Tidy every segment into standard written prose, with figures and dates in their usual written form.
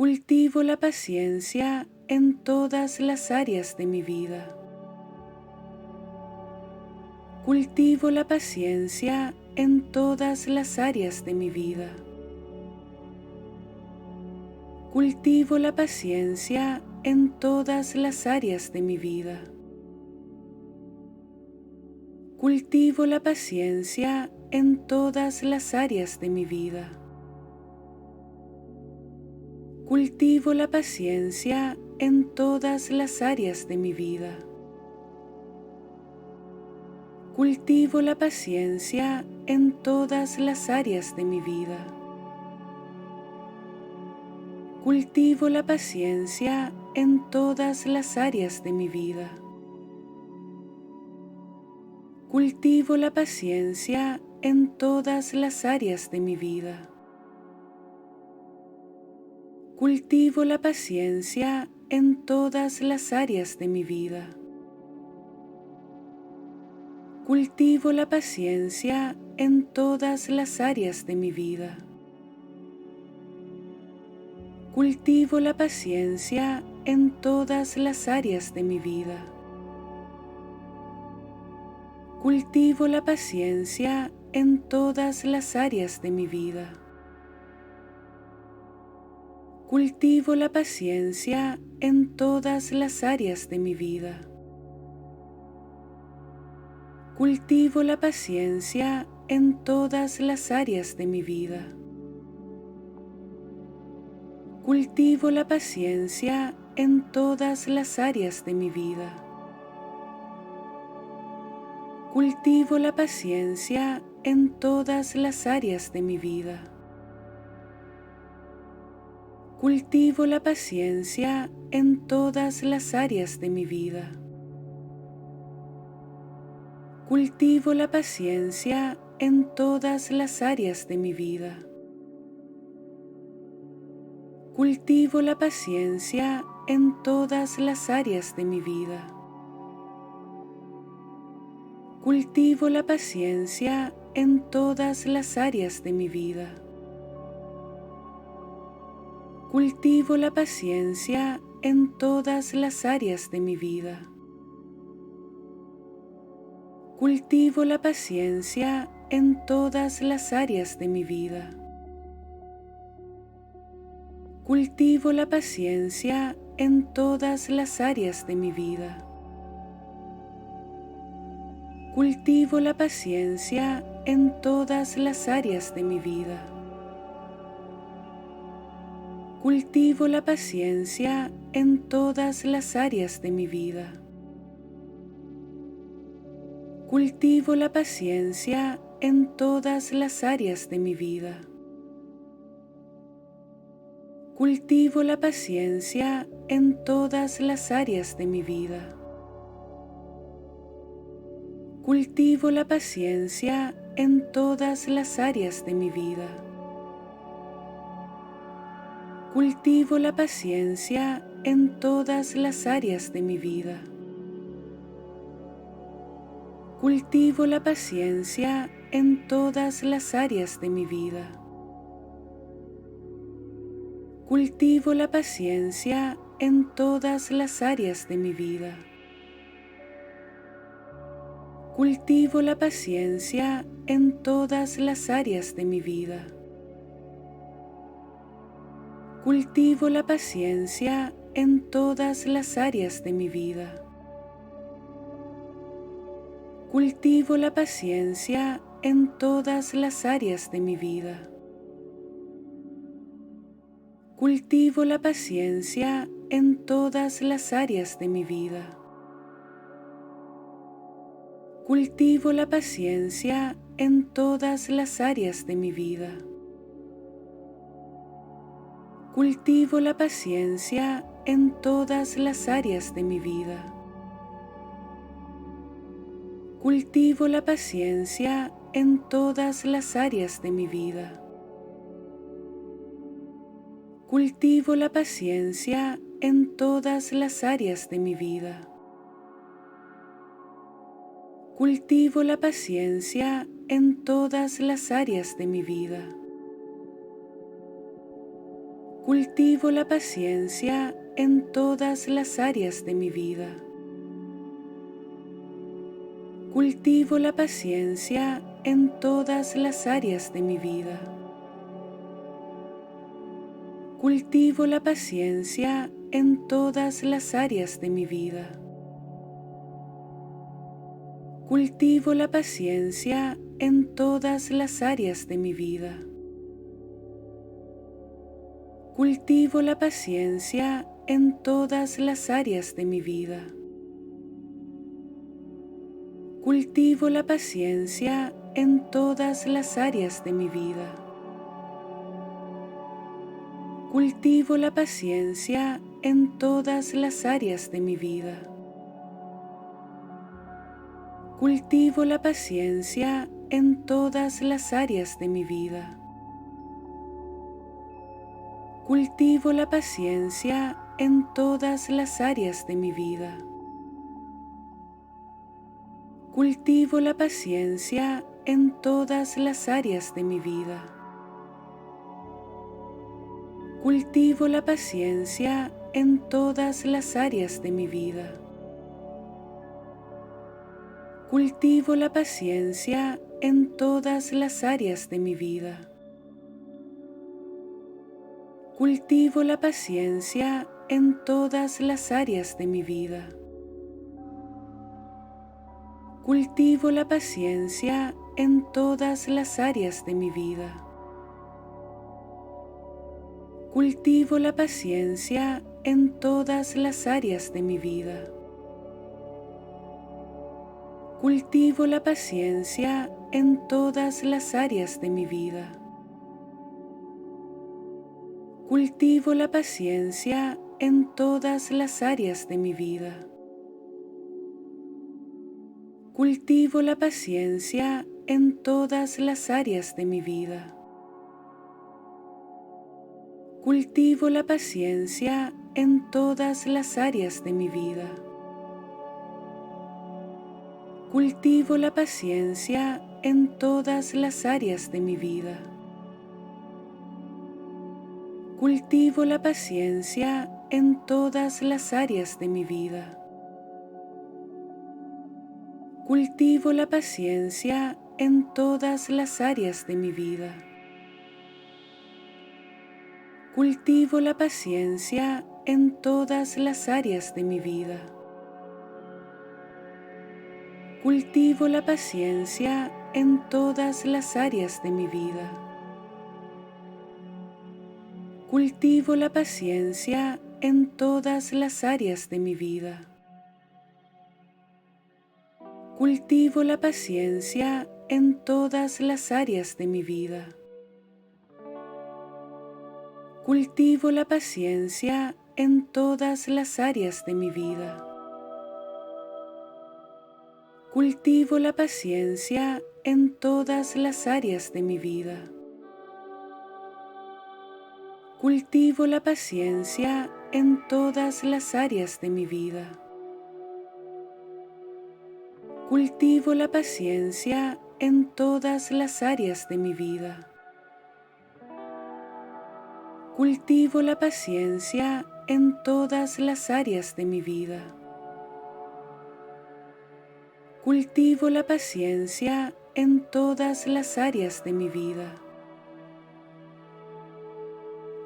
Cultivo la paciencia en todas las áreas de mi vida. Cultivo la paciencia en todas las áreas de mi vida. Cultivo la paciencia en todas las áreas de mi vida. Cultivo la paciencia en todas las áreas de mi vida. Cultivo la paciencia en todas las áreas de mi vida. Cultivo la paciencia en todas las áreas de mi vida. Cultivo la paciencia en todas las áreas de mi vida. Cultivo la paciencia en todas las áreas de mi vida. Cultivo la paciencia en todas las áreas de mi vida. Cultivo la paciencia en todas las áreas de mi vida. Cultivo la paciencia en todas las áreas de mi vida. Cultivo la paciencia en todas las áreas de mi vida. Cultivo la paciencia en todas las áreas de mi vida. Cultivo la paciencia en todas las áreas de mi vida. Cultivo la paciencia en todas las áreas de mi vida. Cultivo la paciencia en todas las áreas de mi vida. Cultivo la paciencia en todas las áreas de mi vida. Cultivo la paciencia en todas las áreas de mi vida. Cultivo la paciencia en todas las áreas de mi vida. Cultivo la paciencia en todas las áreas de mi vida. Cultivo la paciencia en todas las áreas de mi vida. Cultivo la paciencia en todas las áreas de mi vida. Cultivo la paciencia en todas las áreas de mi vida. Cultivo la paciencia en todas las áreas de mi vida. Cultivo la paciencia en todas las áreas de mi vida. Cultivo la paciencia en todas las áreas de mi vida. Cultivo la paciencia en todas las áreas de mi vida. Cultivo la paciencia en todas las áreas de mi vida. Cultivo la paciencia en todas las áreas de mi vida. Cultivo la paciencia en todas las áreas de mi vida. Cultivo la paciencia en todas las áreas de mi vida. Cultivo la paciencia en todas las áreas de mi vida. Cultivo la paciencia en todas las áreas de mi vida. Cultivo la paciencia en todas las áreas de mi vida. Cultivo la paciencia en todas las áreas de mi vida. Cultivo la paciencia en todas las áreas de mi vida. Cultivo la paciencia en todas las áreas de mi vida. Cultivo la paciencia en todas las áreas de mi vida. Cultivo la paciencia en todas las áreas de mi vida. Cultivo la paciencia en todas las áreas de mi vida. Cultivo la paciencia en todas las áreas de mi vida. Cultivo la paciencia en todas las áreas de mi vida. Cultivo la paciencia en todas las áreas de mi vida. Cultivo la paciencia en todas las áreas de mi vida. Cultivo la paciencia en todas las áreas de mi vida. Cultivo la paciencia en todas las áreas de mi vida. Cultivo la paciencia en todas las áreas de mi vida. Cultivo la paciencia en todas las áreas de mi vida. Cultivo la paciencia en todas las áreas de mi vida. Cultivo la paciencia en todas las áreas de mi vida. Cultivo la paciencia en todas las áreas de mi vida. Cultivo la paciencia en todas las áreas de mi vida. Cultivo la paciencia en todas las áreas de mi vida. Cultivo la paciencia en todas las áreas de mi vida. Cultivo la paciencia en todas las áreas de mi vida. Cultivo la paciencia en todas las áreas de mi vida. Cultivo la paciencia en todas las áreas de mi vida. Cultivo la paciencia en todas las áreas de mi vida. Cultivo la paciencia en todas las áreas de mi vida. Cultivo la paciencia en todas las áreas de mi vida. Cultivo la paciencia en todas las áreas de mi vida. Cultivo la paciencia en todas las áreas de mi vida. Cultivo la paciencia en todas las áreas de mi vida. Cultivo la paciencia en todas las áreas de mi vida. Cultivo la paciencia en todas las áreas de mi vida. Cultivo la paciencia en todas las áreas de mi vida. Cultivo la paciencia en todas las áreas de mi vida. Cultivo la paciencia en todas las áreas de mi vida. Cultivo la paciencia en todas las áreas de mi vida. Cultivo la paciencia en todas las áreas de mi vida. Cultivo la paciencia en todas las áreas de mi vida. Cultivo la paciencia en todas las áreas de mi vida.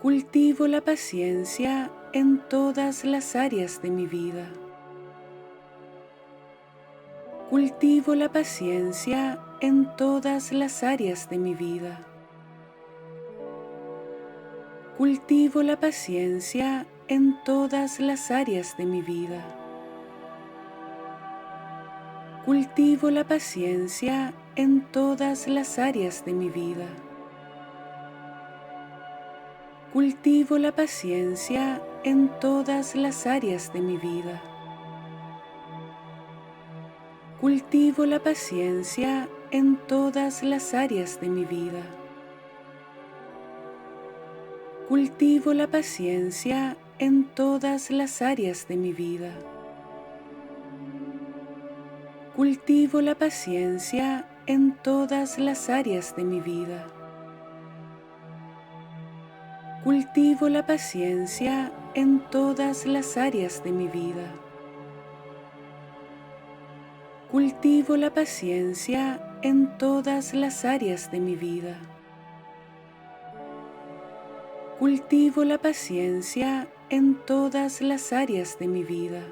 Cultivo la paciencia en todas las áreas de mi vida. Cultivo la paciencia en todas las áreas de mi vida. Cultivo la paciencia en todas las áreas de mi vida. Cultivo la paciencia en todas las áreas de mi vida. Cultivo la paciencia en todas las áreas de mi vida. Cultivo la paciencia en todas las áreas de mi vida. Cultivo la paciencia en todas las áreas de mi vida. Cultivo la paciencia en todas las áreas de mi vida. Cultivo la paciencia en todas las áreas de mi vida. Cultivo la paciencia en todas las áreas de mi vida. Cultivo la paciencia en todas las áreas de mi vida.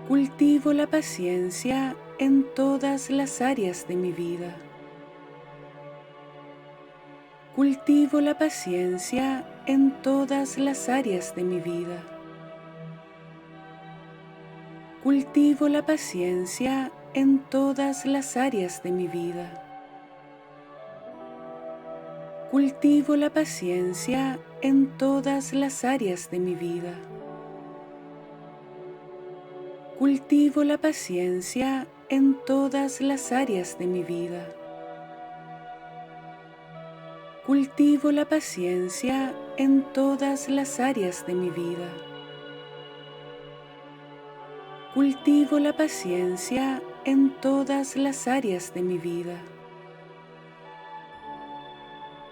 Cultivo la paciencia en todas las áreas de mi vida. Cultivo la paciencia en todas las áreas de mi vida. Cultivo la paciencia en todas las áreas de mi vida. Cultivo la paciencia en todas las áreas de mi vida. Cultivo la paciencia en todas las áreas de mi vida. Cultivo la paciencia en todas las áreas de mi vida. Cultivo la paciencia en todas las áreas de mi vida.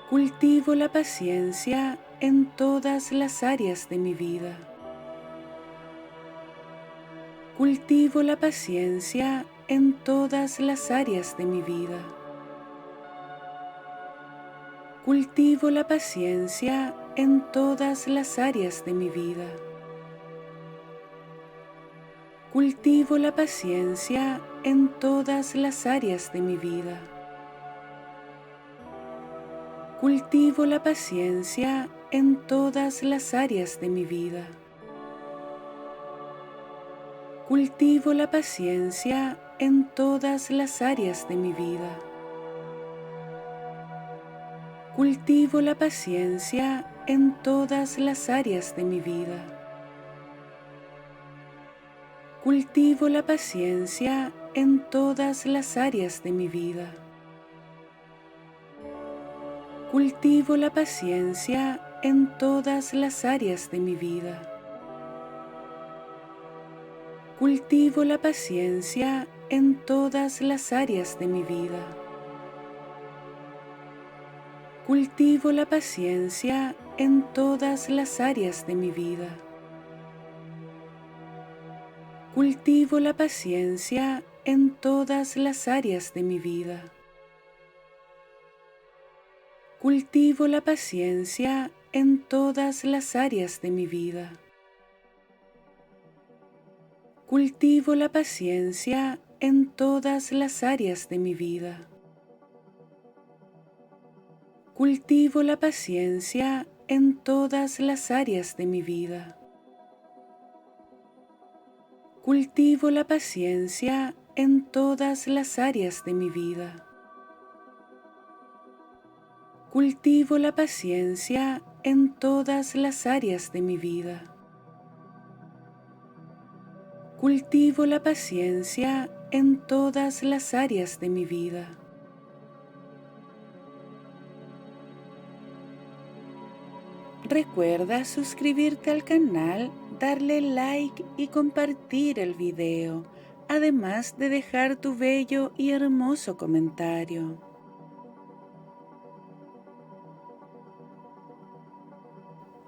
Cultivo la paciencia en todas las áreas de mi vida. Cultivo la paciencia en todas las áreas de mi vida. Cultivo la paciencia en todas las áreas de mi vida. Cultivo la paciencia en todas las áreas de mi vida. Cultivo la paciencia en todas las áreas de mi vida. Cultivo la paciencia en todas las áreas de mi vida. Cultivo la paciencia en todas las áreas de mi vida. Cultivo la paciencia en todas las áreas de mi vida. Cultivo la paciencia en todas las áreas de mi vida. Cultivo la paciencia en todas las áreas de mi vida. Cultivo la paciencia en todas las áreas de mi vida. Cultivo la paciencia en todas las áreas de mi vida. Cultivo la paciencia en todas las áreas de mi vida. Cultivo la paciencia en todas las áreas de mi vida. Cultivo la paciencia en todas las áreas de mi vida. Cultivo la paciencia en todas las áreas de mi vida. Cultivo la paciencia en todas las áreas de mi vida. Cultivo la paciencia en todas las áreas de mi vida. Recuerda suscribirte al canal, darle like y compartir el video, además de dejar tu bello y hermoso comentario.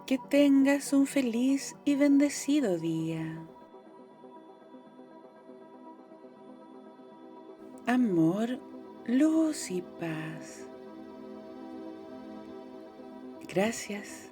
Que tengas un feliz y bendecido día. Amor, luz y paz. Gracias.